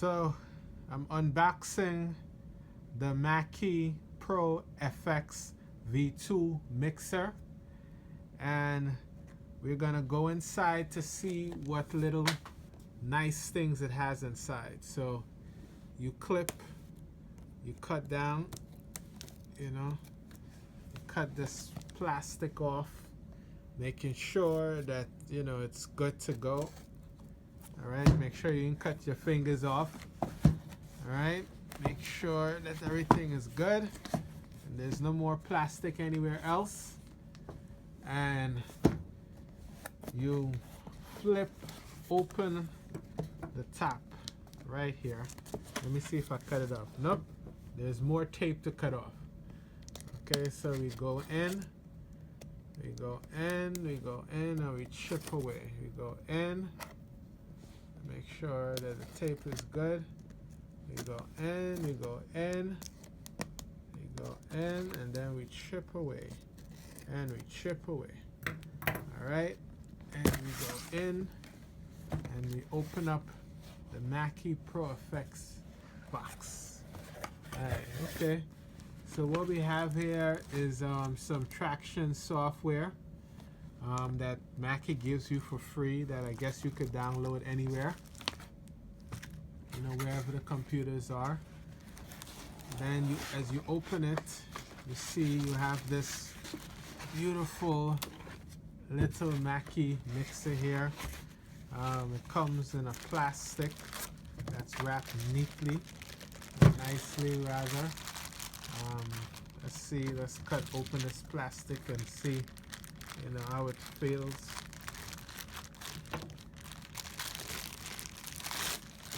So I'm unboxing the Mackie Pro FX V2 mixer, and we're gonna go inside to see what little nice things it has inside. So you clip, you cut down, you cut this plastic off, making sure that it's good to go. All right, make sure you didn't cut your fingers off. All right, make sure that everything is good and there's no more plastic anywhere else. And you flip open the top right here. Let me see if I cut it off. Nope, there's more tape to cut off. Okay, so we go in, we go in, we go in, and we chip away. We go in, make sure that the tape is good. We go in, we go in, we go in, and then we chip away, and we chip away. All right, and we go in, and we open up the Mackie Pro FX box. All right, okay. So what we have here is some traction software that Mackie gives you for free that I guess you could download anywhere, wherever the computers are. Then as you open it, you see you have this beautiful little Mackie mixer here. It comes in a plastic that's wrapped neatly, nicely rather. Let's see, let's cut open this plastic and see how it feels.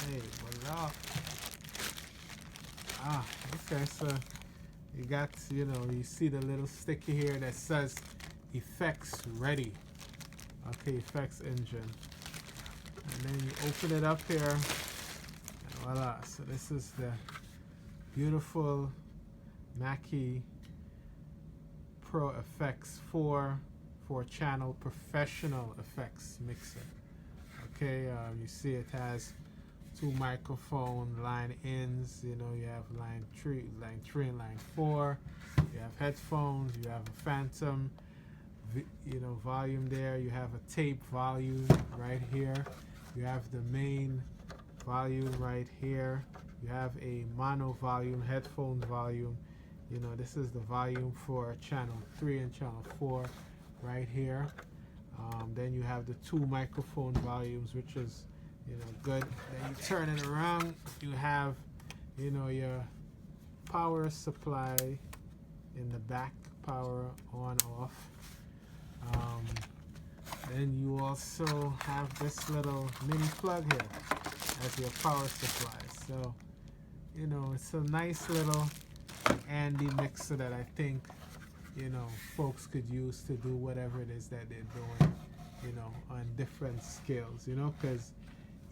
Hey, voila. Okay, so you got, you see the little sticker here that says effects ready. Okay, effects engine. And then you open it up here, and voila. So this is the beautiful Mackie Pro FX4 4-channel professional effects mixer. Okay, you see it has 2 microphone line ins. You have line 3 and line 4. You have headphones. You have a phantom, volume there. You have a tape volume right here. You have the main volume right here. You have a mono volume, headphone volume. This is the volume for channel 3 and channel 4 right here. Then you have the 2 microphone volumes, which is good. Then you turn it around, you have your power supply in the back, power on off. Then you also have this little mini plug here as your power supply. So it's a nice little handy mixer that I think folks could use to do whatever it is that they're doing on different scales, because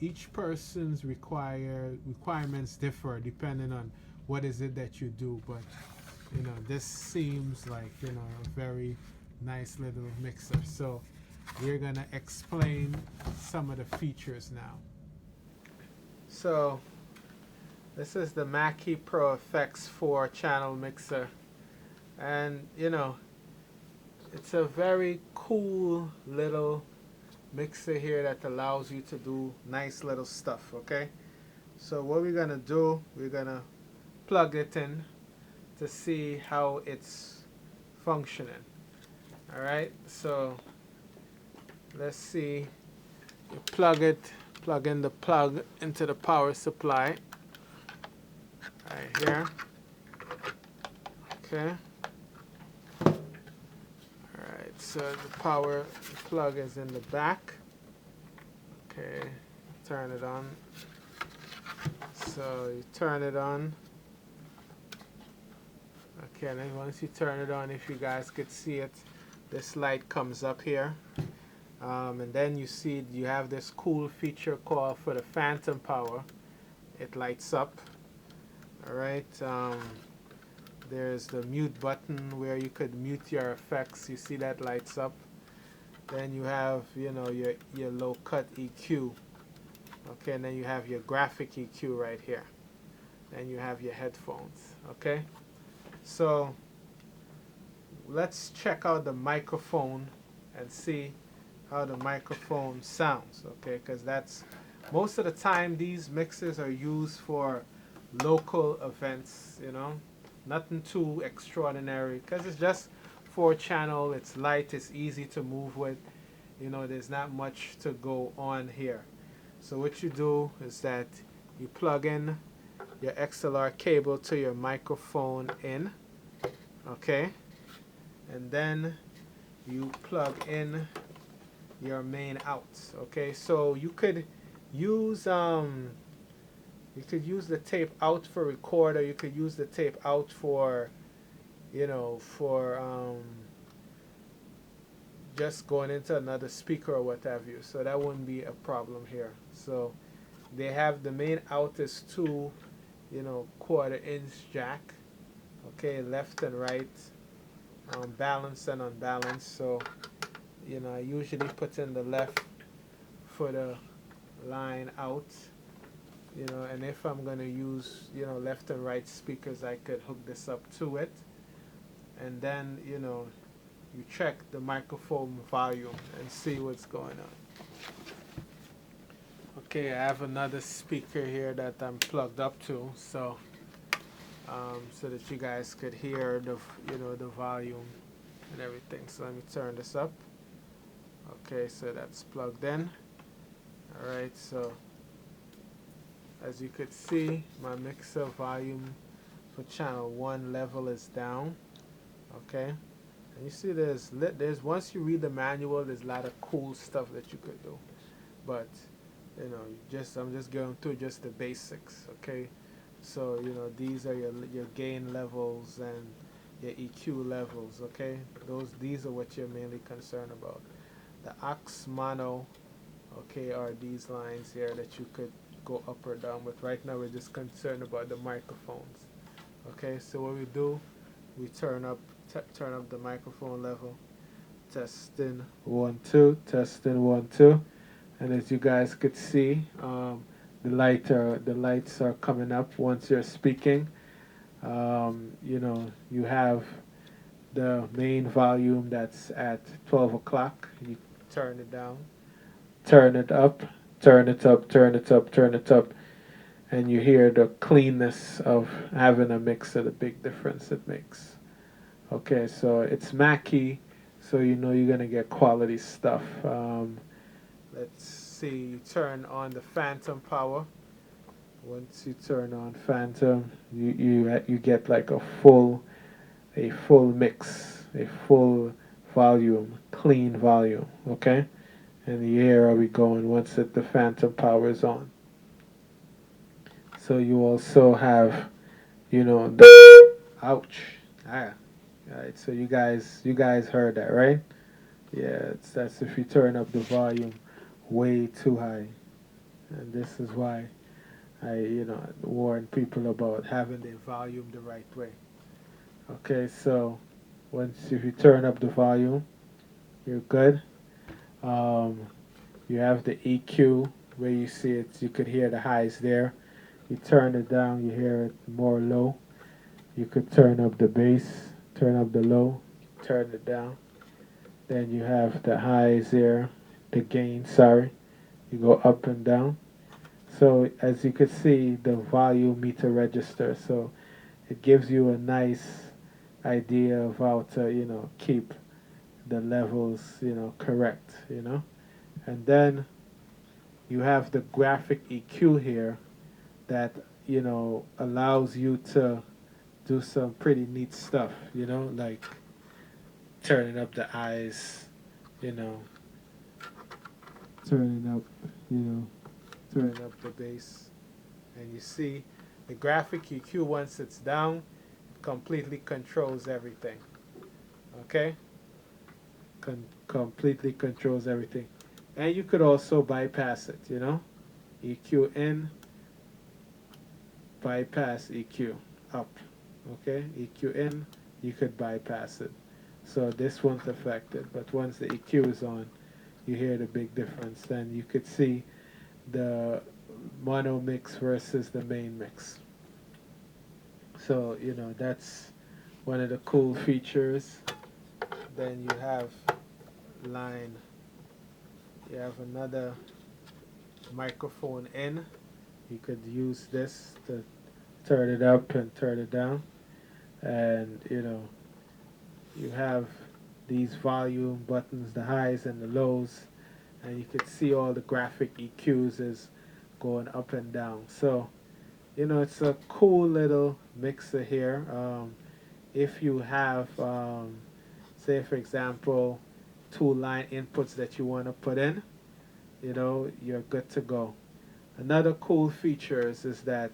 each person's requirements differ depending on what is it that you do. But this seems like a very nice little mixer. So we're gonna explain some of the features now. So this is the Mackie Pro FX4 channel mixer, and it's a very cool little mixer here that allows you to do nice little stuff. Okay, so what we're gonna do, we're gonna plug it in to see how it's functioning. All right, so let's see. You plug in the plug into the power supply right here. Okay. Alright, so the power plug is in the back. Okay, turn it on. So you turn it on. Okay, and then once you turn it on, if you guys could see it, this light comes up here. And then you see you have this cool feature called for the phantom power. It lights up. Alright, there's the mute button where you could mute your effects. You see that lights up. Then you have, your low cut EQ. Okay, and then you have your graphic EQ right here. And you have your headphones. Okay, so let's check out the microphone and see how the microphone sounds. Okay, because that's most of the time these mixers are used for local events, you know, nothing too extraordinary because it's just 4 channel, it's light, it's easy to move with, you know, there's not much to go on here. So what you do is that you plug in your XLR cable to your microphone in, okay, and then you plug in your main out. Okay, so use you could use the tape out for recorder, you could use the tape out for, you know, for just going into another speaker or what have you, so that wouldn't be a problem here. So they have the main out is 2, you know, 1/4 inch jack, okay, left and right, balanced and unbalanced. So, you know, I usually put in the left for the line out, you know, and if I'm going to use, you know, left and right speakers, I could hook this up to it. And then, you know, you check the microphone volume and see what's going on. Okay, I have another speaker here that I'm plugged up to, so so that you guys could hear the, you know, the volume and everything. So let me turn this up. Okay, so that's plugged in. All right, so as you could see, my mixer volume for channel 1 level is down. Okay, and you see there's once you read the manual, there's a lot of cool stuff that you could do, but you know, I'm just going through just the basics. Okay, so you know, these are your gain levels and your EQ levels. Okay, these are what you're mainly concerned about. The aux mono, okay, are these lines here that you could go up or down, but right now we're just concerned about the microphones. Okay, so what we do, we turn up the microphone level. Testing 1 2, testing 1 2, and as you guys could see, the lights are coming up once you're speaking. You know, you have the main volume that's at 12 o'clock. You turn it down, turn it up, turn it up, turn it up, turn it up, and you hear the cleanness of having a mixer, the big difference it makes. Okay, so it's Mackie, so you know you're gonna get quality stuff. Let's see, you turn on the phantom power. Once you turn on phantom, you get like a full mix, a full volume, clean volume. Okay, and here are we going once the phantom power is on. So you also have, you know, the ouch. Ah, all right. So you guys heard that, right? Yeah, that's if you turn up the volume way too high, and this is why I, you know, warn people about having their volume the right way. Okay, so once if you turn up the volume, you're good. Um, you have the EQ where you see it, you could hear the highs there. You turn it down, you hear it more low. You could turn up the bass, turn up the low, turn it down. Then you have the highs there, the gain, sorry. You go up and down. So as you can see, the volume meter register. So it gives you a nice idea of how to, you know, keep the levels, you know, correct, you know. And then you have the graphic EQ here that, you know, allows you to do some pretty neat stuff, you know, like turning up the eyes, you know, turning up, you know, turning up the bass. And you see the graphic EQ, once it's down, completely controls everything. Okay? Completely controls everything. And you could also bypass it, you know? EQ in, bypass EQ up. Okay? EQ in, you could bypass it. So this one's affected, but once the EQ is on, you hear the big difference. Then you could see the mono mix versus the main mix. So, that's one of the cool features. Then you have line, you have another microphone in. You could use this to turn it up and turn it down. And, you have these volume buttons, the highs and the lows. And you could see all the graphic EQs is going up and down. So, it's a cool little mixer here. If you have, say, for example, two line inputs that you want to put in, you're good to go. Another cool features is that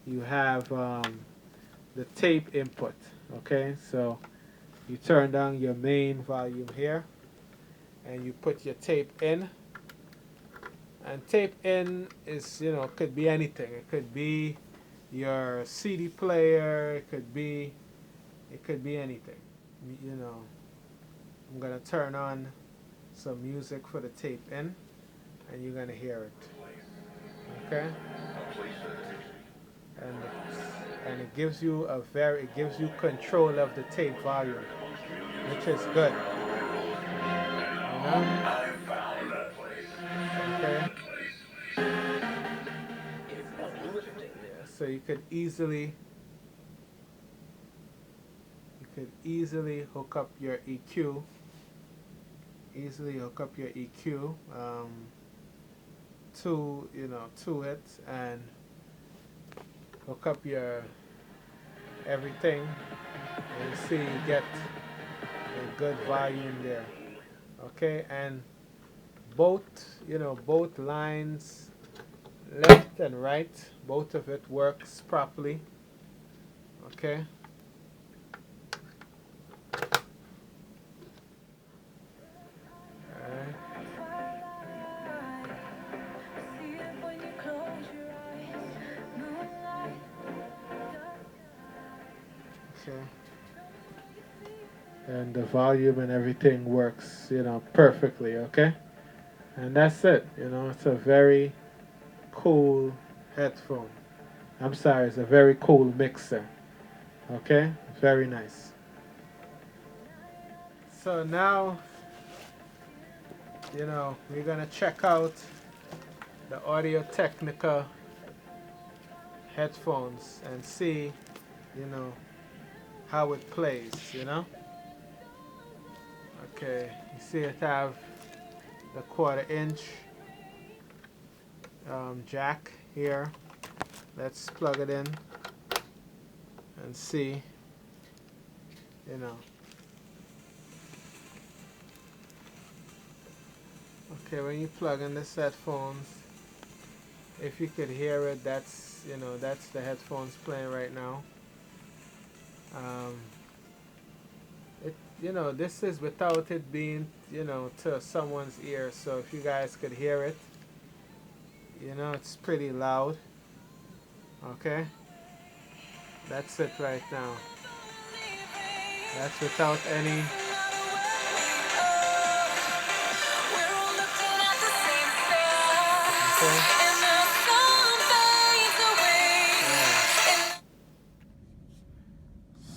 you have the tape input. Okay, so you turn down your main volume here, and you put your tape in. And tape in is, could be anything. It could be your CD player. It could be anything. You know, I'm gonna turn on some music for the tape in, and you're gonna hear it. Okay, and it gives you control of the tape volume, which is good. Okay, so you could easily hook up your EQ, to it, and hook up your everything, and you see you get a good volume there. Okay, and both lines, left and right, both of it works properly. Okay. Alright. Okay. And the volume and everything works, perfectly. Okay. And that's it. It's a very cool headphone. I'm sorry, it's a very cool mixer. Okay. Very nice. So now, we're gonna check out the Audio Technica headphones and see, you know, how it plays. Okay, you see it have the 1/4 inch jack here. Let's plug it in and see, you know. Okay, when you plug in this headphones, if you could hear it, that's the headphones playing right now. Um, this is without it being, to someone's ear. So if you guys could hear it, it's pretty loud. Okay, that's it right now. That's without any. Okay.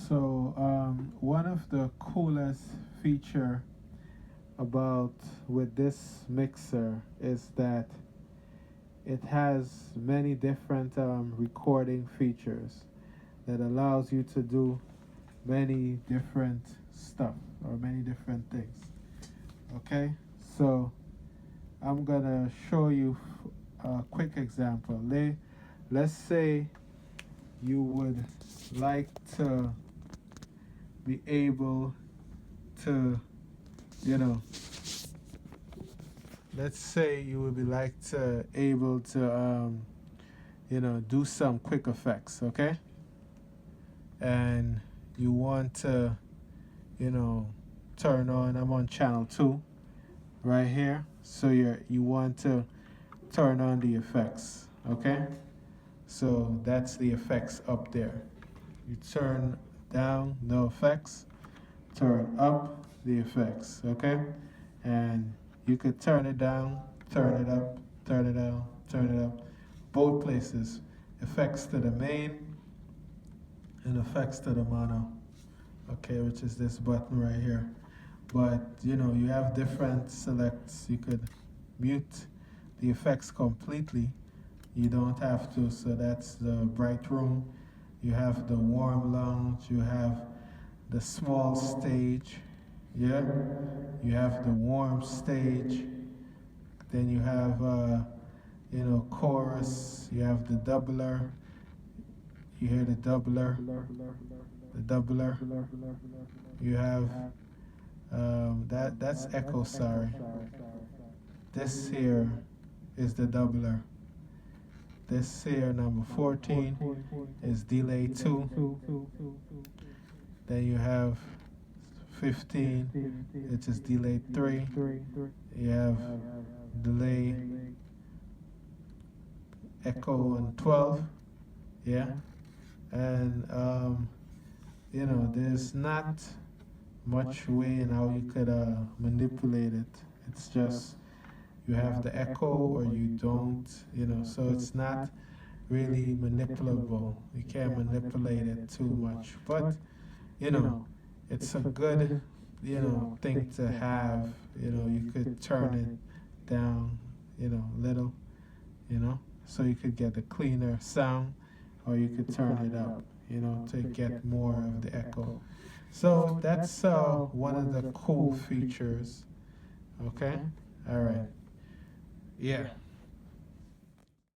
So one of the coolest feature about with this mixer is that it has many different recording features that allows you to do many different stuff or many different things. Okay, so I'm gonna show you a quick example. Let's say you would like to be able to, you know, let's say you would be like to able to, do some quick effects, okay? And you want to, turn on. I'm on channel 2 right here. So you want to turn on the effects, okay? So that's the effects up there. You turn down, no effects. Turn up, the effects, okay? And you could turn it down, turn it up, turn it down, turn it up, both places, effects to the main and effects to the mono, okay, which is this button right here. But you know, you have different selects. You could mute the effects completely, you don't have to. So that's the bright room, you have the warm lounge, you have the small stage, yeah, you have the warm stage, then you have you know, chorus, you have the doubler, you hear the doubler, you have that's echo, sorry. This here is the doubler. This here, number 14, is delay 2. Then you have 15, which is delay 3. You have delay echo and 12, yeah. And you know, there's not much way in how you could manipulate it. It's just you have the echo or you don't, you know, so it's not really manipulable. You can't manipulate it too much. But, you know, it's a good, you know, thing to have. You know, you could turn it down, you know, little, you know, so you could get a cleaner sound, or you could turn it up, you know, to get more of the echo. So that's one of the cool features. Okay? All right. Yeah.